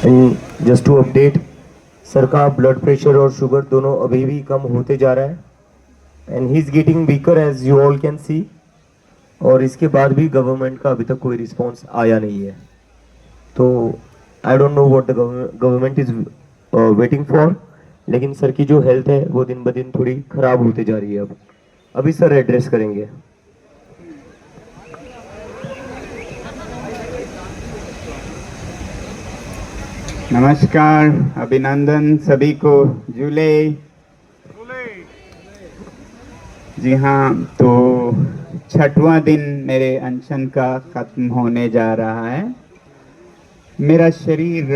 And just to update, sir का blood pressure और sugar दोनों अभी भी कम होते जा रहा है and he is getting weaker as you all can see. और इसके बाद भी गवर्नमेंट का अभी तक कोई रिस्पॉन्स आया नहीं है। तो I don't know what the government is waiting for, लेकिन सर की जो हेल्थ है वो दिन ब दिन थोड़ी ख़राब होते जा रही है। अब अभी सर एड्रेस करेंगे। नमस्कार, अभिनंदन सभी को। झूले। जी हाँ, तो छठवां दिन मेरे अनशन का खत्म होने जा रहा है। मेरा शरीर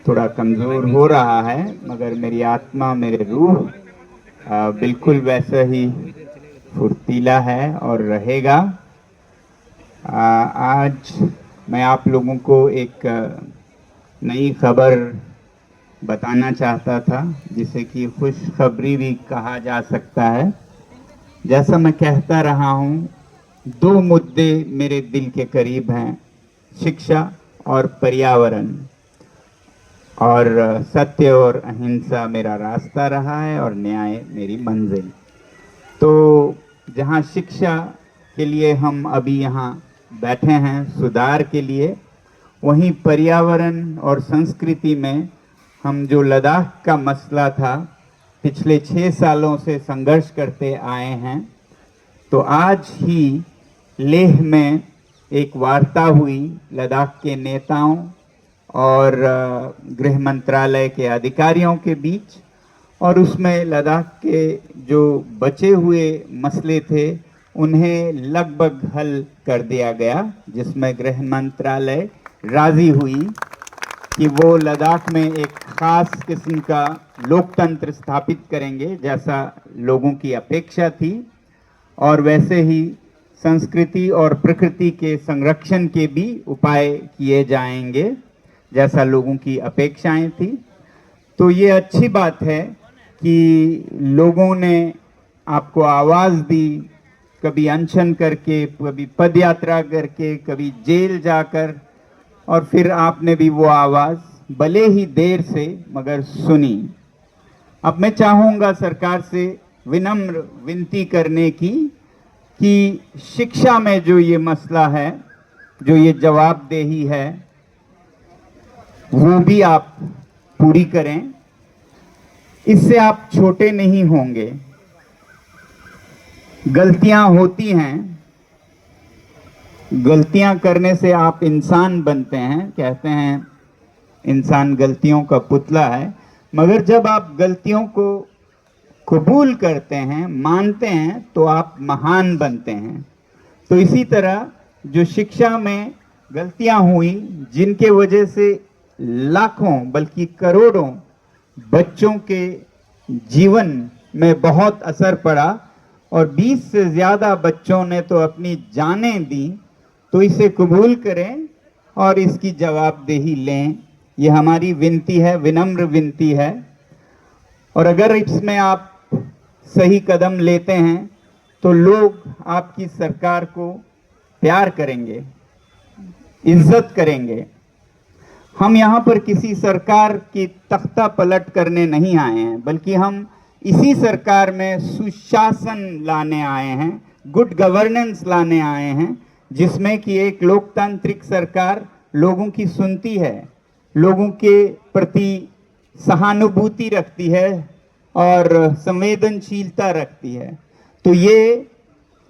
थोड़ा कमज़ोर हो रहा है, मगर मेरी आत्मा, मेरे रूह बिल्कुल वैसा ही फुर्तीला है और रहेगा। आज मैं आप लोगों को एक नई खबर बताना चाहता था, जिसे कि खुशखबरी भी कहा जा सकता है। जैसा मैं कहता रहा हूँ, दो मुद्दे मेरे दिल के करीब हैं, शिक्षा और पर्यावरण। और सत्य और अहिंसा मेरा रास्ता रहा है और न्याय मेरी मंजिल। तो जहाँ शिक्षा के लिए हम अभी यहाँ बैठे हैं, सुधार के लिए, वहीं पर्यावरण और संस्कृति में हम जो लद्दाख का मसला था, पिछले 6 सालों से संघर्ष करते आए हैं। तो आज ही लेह में एक वार्ता हुई लद्दाख के नेताओं और गृह मंत्रालय के अधिकारियों के बीच, और उसमें लद्दाख के जो बचे हुए मसले थे उन्हें लगभग हल कर दिया गया, जिसमें गृह मंत्रालय राजी हुई कि वो लद्दाख में एक खास किस्म का लोकतंत्र स्थापित करेंगे, जैसा लोगों की अपेक्षा थी, और वैसे ही संस्कृति और प्रकृति के संरक्षण के भी उपाय किए जाएंगे, जैसा लोगों की अपेक्षाएं थी। तो ये अच्छी बात है कि लोगों ने आपको आवाज़ दी, कभी अनशन करके, कभी पदयात्रा करके, कभी जेल जाकर, और फिर आपने भी वो आवाज़ भले ही देर से मगर सुनी। अब मैं चाहूँगा सरकार से विनम्र विनती करने की कि शिक्षा में जो ये मसला है, जो ये जवाबदेही है, वो भी आप पूरी करें। इससे आप छोटे नहीं होंगे। गलतियां होती हैं, गलतियां करने से आप इंसान बनते हैं। कहते हैं इंसान गलतियों का पुतला है, मगर जब आप गलतियों को कबूल करते हैं, मानते हैं, तो आप महान बनते हैं। तो इसी तरह जो शिक्षा में गलतियां हुई, जिनके वजह से लाखों बल्कि करोड़ों बच्चों के जीवन में बहुत असर पड़ा और 20 से ज़्यादा बच्चों ने तो अपनी जानें दी, तो इसे कबूल करें और इसकी जवाबदेही लें। ये हमारी विनती है, विनम्र विनती है। और अगर इसमें आप सही कदम लेते हैं तो लोग आपकी सरकार को प्यार करेंगे, इज्जत करेंगे। हम यहाँ पर किसी सरकार की तख्ता पलट करने नहीं आए हैं, बल्कि हम इसी सरकार में सुशासन लाने आए हैं, गुड गवर्नेंस लाने आए हैं, जिसमें कि एक लोकतांत्रिक सरकार लोगों की सुनती है, लोगों के प्रति सहानुभूति रखती है और संवेदनशीलता रखती है। तो ये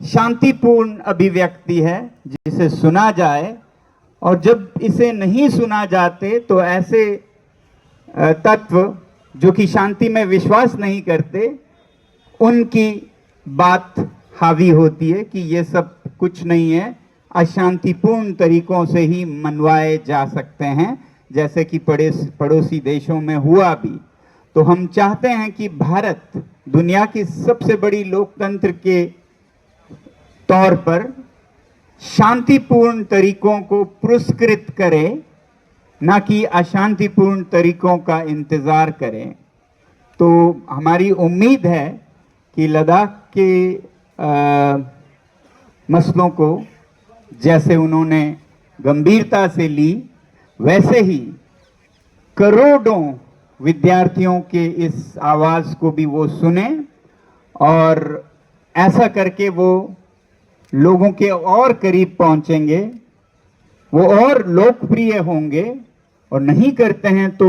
शांतिपूर्ण अभिव्यक्ति है जिसे सुना जाए, और जब इसे नहीं सुना जाते तो ऐसे तत्व जो कि शांति में विश्वास नहीं करते, उनकी बात हावी होती है कि ये सब कुछ नहीं है, अशांतिपूर्ण तरीकों से ही मनवाए जा सकते हैं, जैसे कि पड़ोसी देशों में हुआ भी। तो हम चाहते हैं कि भारत दुनिया की सबसे बड़ी लोकतंत्र के तौर पर शांतिपूर्ण तरीकों को पुरस्कृत करे, ना कि अशांतिपूर्ण तरीकों का इंतज़ार करें। तो हमारी उम्मीद है कि लद्दाख के मसलों को जैसे उन्होंने गंभीरता से ली, वैसे ही करोड़ों विद्यार्थियों के इस आवाज को भी वो सुने और ऐसा करके वो लोगों के और करीब पहुंचेंगे, वो और लोकप्रिय होंगे। और नहीं करते हैं तो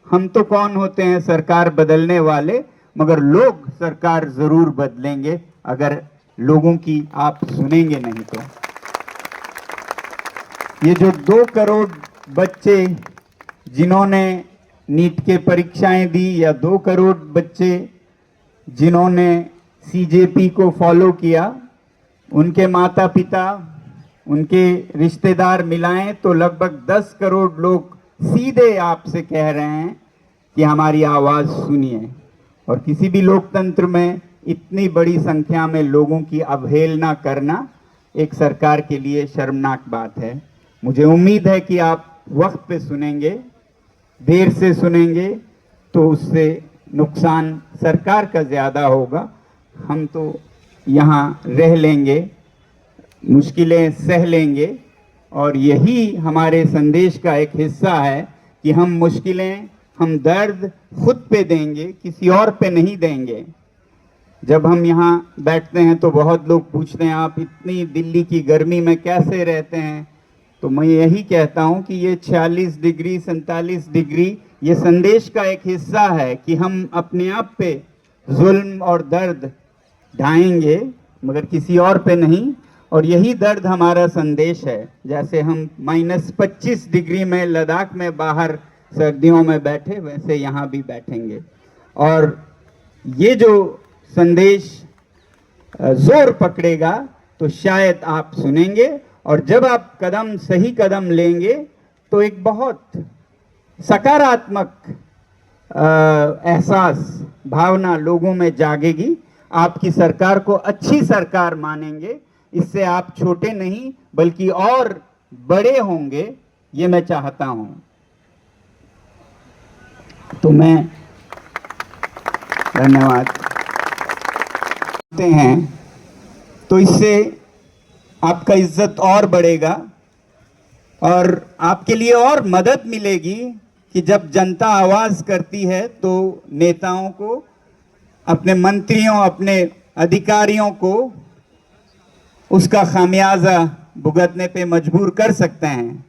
हम तो कौन होते हैं सरकार बदलने वाले, मगर लोग सरकार जरूर बदलेंगे अगर लोगों की आप सुनेंगे नहीं तो। ये जो 2 करोड़ बच्चे जिन्होंने नीट के परीक्षाएं दी, या 2 करोड़ बच्चे जिन्होंने सीजेपी को फॉलो किया, उनके माता पिता, उनके रिश्तेदार मिलाएं तो लगभग 10 करोड़ लोग सीधे आपसे कह रहे हैं कि हमारी आवाज सुनिए। और किसी भी लोकतंत्र में इतनी बड़ी संख्या में लोगों की अवहेलना करना एक सरकार के लिए शर्मनाक बात है। मुझे उम्मीद है कि आप वक्त पे सुनेंगे। देर से सुनेंगे तो उससे नुकसान सरकार का ज़्यादा होगा। हम तो यहाँ रह लेंगे, मुश्किलें सह लेंगे, और यही हमारे संदेश का एक हिस्सा है कि हम मुश्किलें, हम दर्द खुद पे देंगे, किसी और पे नहीं देंगे। जब हम यहाँ बैठते हैं तो बहुत लोग पूछते हैं आप इतनी दिल्ली की गर्मी में कैसे रहते हैं, तो मैं यही कहता हूँ कि ये 46 डिग्री 47 डिग्री ये संदेश का एक हिस्सा है कि हम अपने आप पे जुल्म और दर्द ढाएंगे मगर किसी और पे नहीं। और यही दर्द हमारा संदेश है। जैसे हम -25 डिग्री में लद्दाख में बाहर सर्दियों में बैठे, वैसे यहाँ भी बैठेंगे। और ये जो संदेश जोर पकड़ेगा तो शायद आप सुनेंगे, और जब आप सही कदम लेंगे तो एक बहुत सकारात्मक एहसास, भावना लोगों में जागेगी। आपकी सरकार को अच्छी सरकार मानेंगे। इससे आप छोटे नहीं बल्कि और बड़े होंगे, ये मैं चाहता हूं। तो मैं धन्यवाद हैं तो इससे आपका इज्जत और बढ़ेगा और आपके लिए और मदद मिलेगी कि जब जनता आवाज करती है तो नेताओं को, अपने मंत्रियों, अपने अधिकारियों को उसका खामियाजा भुगतने पे मजबूर कर सकते हैं।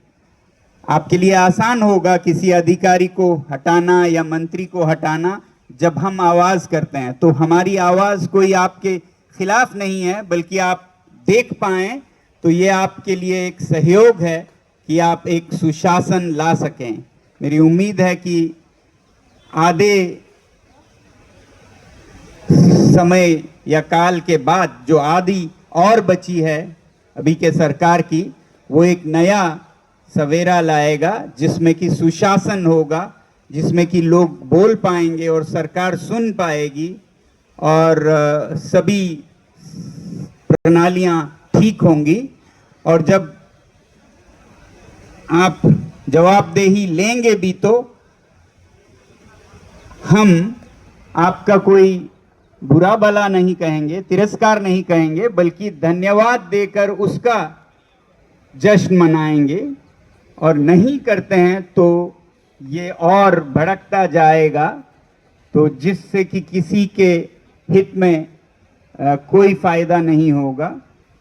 आपके लिए आसान होगा किसी अधिकारी को हटाना या मंत्री को हटाना जब हम आवाज करते हैं। तो हमारी आवाज कोई आपके खिलाफ नहीं है, बल्कि आप देख पाएं तो ये आपके लिए एक सहयोग है कि आप एक सुशासन ला सकें। मेरी उम्मीद है कि आधे समय या काल के बाद जो आधी और बची है अभी के सरकार की, वो एक नया सवेरा लाएगा जिसमें कि सुशासन होगा, जिसमें कि लोग बोल पाएंगे और सरकार सुन पाएगी और सभी प्रणालियां ठीक होंगी। और जब आप जवाबदेही लेंगे भी तो हम आपका कोई बुरा भला नहीं कहेंगे, तिरस्कार नहीं कहेंगे, बल्कि धन्यवाद देकर उसका जश्न मनाएंगे। और नहीं करते हैं तो ये और भड़कता जाएगा, तो जिससे कि किसी के हित में कोई फायदा नहीं होगा।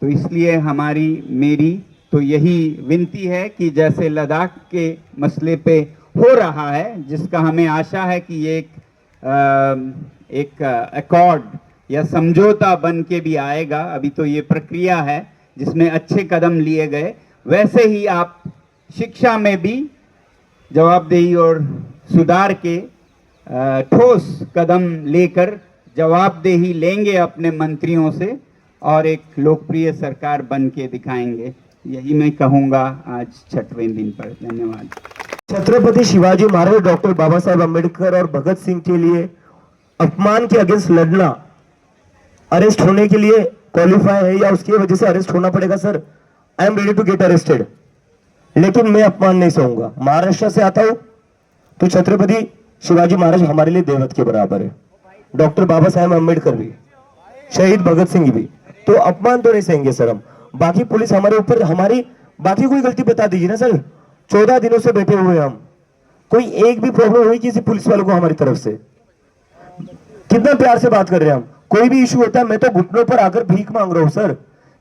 तो इसलिए मेरी तो यही विनती है कि जैसे लद्दाख के मसले पे हो रहा है, जिसका हमें आशा है कि ये एक अकॉर्ड या समझौता बन के भी आएगा, अभी तो ये प्रक्रिया है जिसमें अच्छे कदम लिए गए, वैसे ही आप शिक्षा में भी जवाबदेही और सुधार के ठोस कदम लेकर जवाबदेही लेंगे अपने मंत्रियों से और एक लोकप्रिय सरकार बन के दिखाएंगे। यही मैं कहूँगा आज 6वें दिन पर। धन्यवाद। छत्रपति शिवाजी महाराज, डॉक्टर बाबा साहेब अम्बेडकर और भगत सिंह के लिए अपमान के अगेंस्ट लड़ना अरेस्ट होने के लिए क्वालिफाई है या उसकी वजह से अरेस्ट होना पड़ेगा? Sir, I am ready to get arrested, लेकिन मैं अपमान नहीं सहूंगा। महाराष्ट्र से आता हूं तो छत्रपति शिवाजी महाराज हमारे लिए देवत के बराबर है, डॉक्टर बाबा साहेब अम्बेडकर भी, शहीद भगत सिंह भी। तो अपमान तो नहीं सहेंगे सर हम। बाकी पुलिस हमारे ऊपर, हमारी बाकी कोई गलती बता दीजिए ना सर। 14 दिनों से बैठे हुए हम, कोई एक भी प्रॉब्लम हुई किसी पुलिस वालों को हमारी तरफ से? कितना प्यार से बात कर रहे हैं हम। कोई भी इशू होता है मैं तो घुटनों पर आकर भीख मांग रहा हूं सर।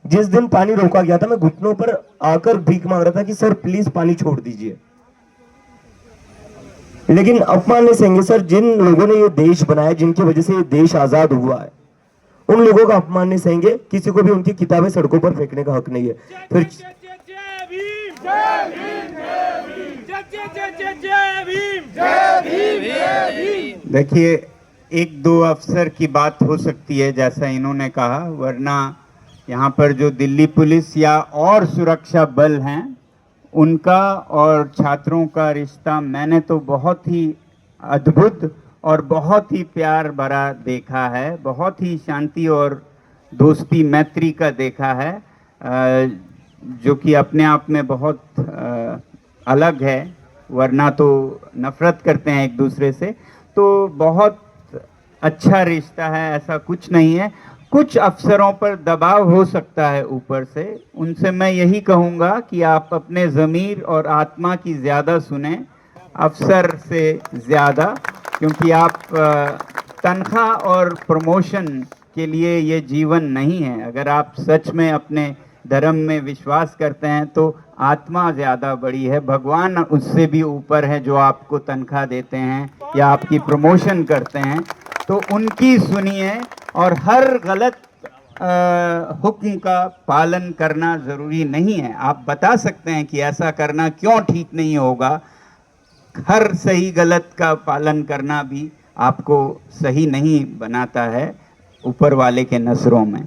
जिस दिन पानी रोका गया था मैं घुटनों पर आकर भीख मांग रहा था कि सर प्लीज पानी छोड़ दीजिए। लेकिन अपमान नहीं सहेंगे सर, जिन लोगों ने ये देश बनाया, जिनकी वजह से ये देश आजाद हुआ है, उन लोगों का अपमान नहीं सहेंगे। किसी को भी उनकी किताबें सड़कों पर फेंकने का हक नहीं है। फिर देखिए, एक दो अफसर की बात हो सकती है जैसा इन्होंने कहा, वरना यहाँ पर जो दिल्ली पुलिस या और सुरक्षा बल हैं उनका और छात्रों का रिश्ता मैंने तो बहुत ही अद्भुत और बहुत ही प्यार भरा देखा है, बहुत ही शांति और दोस्ती मैत्री का देखा है, जो कि अपने आप में बहुत अलग है, वरना तो नफरत करते हैं एक दूसरे से। तो बहुत अच्छा रिश्ता है, ऐसा कुछ नहीं है। कुछ अफसरों पर दबाव हो सकता है ऊपर से, उनसे मैं यही कहूँगा कि आप अपने ज़मीर और आत्मा की ज़्यादा सुने अफसर से ज़्यादा, क्योंकि आप तनख्वाह और प्रमोशन के लिए ये जीवन नहीं है। अगर आप सच में अपने धर्म में विश्वास करते हैं तो आत्मा ज़्यादा बड़ी है, भगवान उससे भी ऊपर है जो आपको तनख्वाह देते हैं या आपकी प्रमोशन करते हैं। तो उनकी सुनिए और हर गलत हुक्म का पालन करना ज़रूरी नहीं है। आप बता सकते हैं कि ऐसा करना क्यों ठीक नहीं होगा। हर सही गलत का पालन करना भी आपको सही नहीं बनाता है ऊपर वाले के नज़रों में।